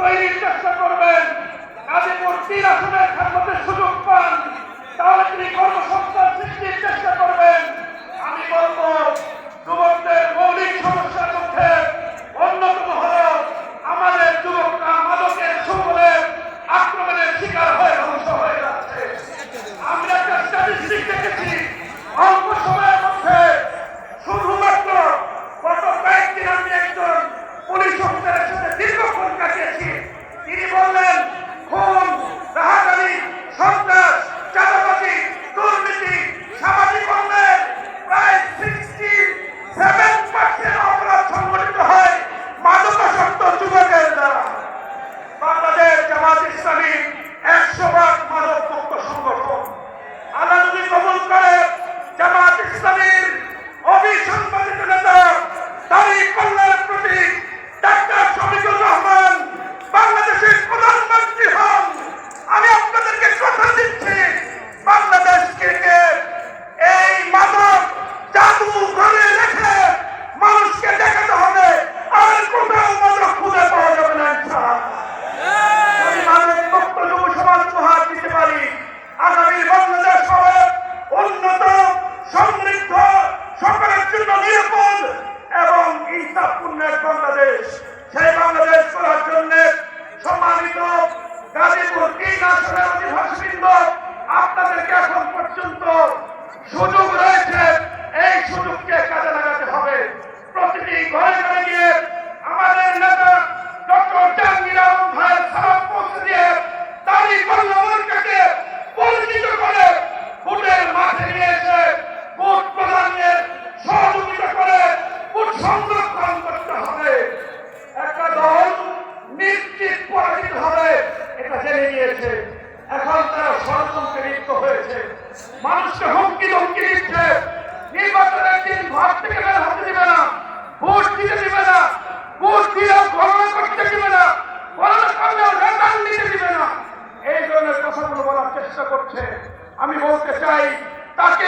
তৈরির চেষ্টা করবেন, গাজীপুর 3 আসনের খেদমতের সুযোগ পান, তাহলে তিনি কর্মসংস্থান সৃষ্টির চেষ্টা করবেন। আমি বলবো যুবকদের মৌলিক সমস্যার মধ্যে অন্যতম হল আমাদের যুবকরা মাদকের সুফলের আক্রমণের শিকার হয়ে ধ্বংস হয়ে যাচ্ছে। আমরা একটা স্ট্যাটিস্টিক দেখেছি, অল্প সময়ের মধ্যে শুধুমাত্র গত কয়েকদিন আমি একজন পুলিশ অফিসারের সাথে দীর্ঘক্ষণ কাটিয়েছি। তিনি বললেন খুন, রাহাজানি, সন্ত্রাস, চাঁদাবাজি, দুর্নীতি, সামাজিক অন্যায় প্রায় 67% অপরাধ সংঘটিত হয় মাদকাসক্ত যুবকের দ্বারা। বাংলাদেশ জামাত ইসলামী 100% মাদক মুক্ত সংগঠন। আল্লাহ যদি কবুল করে, জামাত ইসলামীর অবিসংবাদিত নেতা তারিক কল্যাণ প্রতীক ডাক্তার শফিকুর রহমান বাংলাদেশের প্রধানমন্ত্রী হন। আমি আপনাদেরকে কথা দিচ্ছি, বাংলাদেশ ক্রিকেট এই মাদক জাদু ঘরে রেখে মানুষকে দেখাতে হবে আর কোথাও মাদক খুঁজে পাওয়া যাবে না। আমি মাদক মুক্ত যুব সমাজ উপহার দিতে পারি। আগামী বাংলাদেশ হবে উন্নত, সমৃদ্ধ, সকলের জন্য নিরাপদ এবং ইনসাফপূর্ণ এক বাংলাদেশ। সেই বাংলাদেশ করার জন্য সম্মানিত গাজীপুর 3 আসনের অধিবাসীবৃন্দ, আপনাদেরকে এখন পর্যন্ত সুযোগ রয়েছে, এই সুযোগকে কাজে লাগাতে হবে। প্রতিটি ঘরে ঘরে গিয়ে আমাদের নেতা ডক্টর জাহাঙ্গীর আলম ভাইয়ের সালাম পৌঁছে দিয়ে তারিক কল্যাণকে পরিচিত করে ভোটের মাঠে নিয়ে এসে ভোট প্রদানের সহযোগিতা করে ভোট সংরক্ষণ করতে হবে। একটা দল নিশ্চিত পরাজিত হবে এটা জেনে নিয়েছে, এখন তারা ষড়যন্ত্রে লিপ্ত হয়েছে, মানুষকে হুমকি ধমকি দিচ্ছে, নির্বাচনের দিন ঘর থেকে বের হতে দিবে না, ভোট দিতে দিবে না, ভোট দিয়ে গণনা করতে দিবে না, গণনা করলেও রেজাল্ট দিতে দিবে না, এই ধরনের কথাগুলো বলার চেষ্টা করছে। আমি বলতে চাই তাকে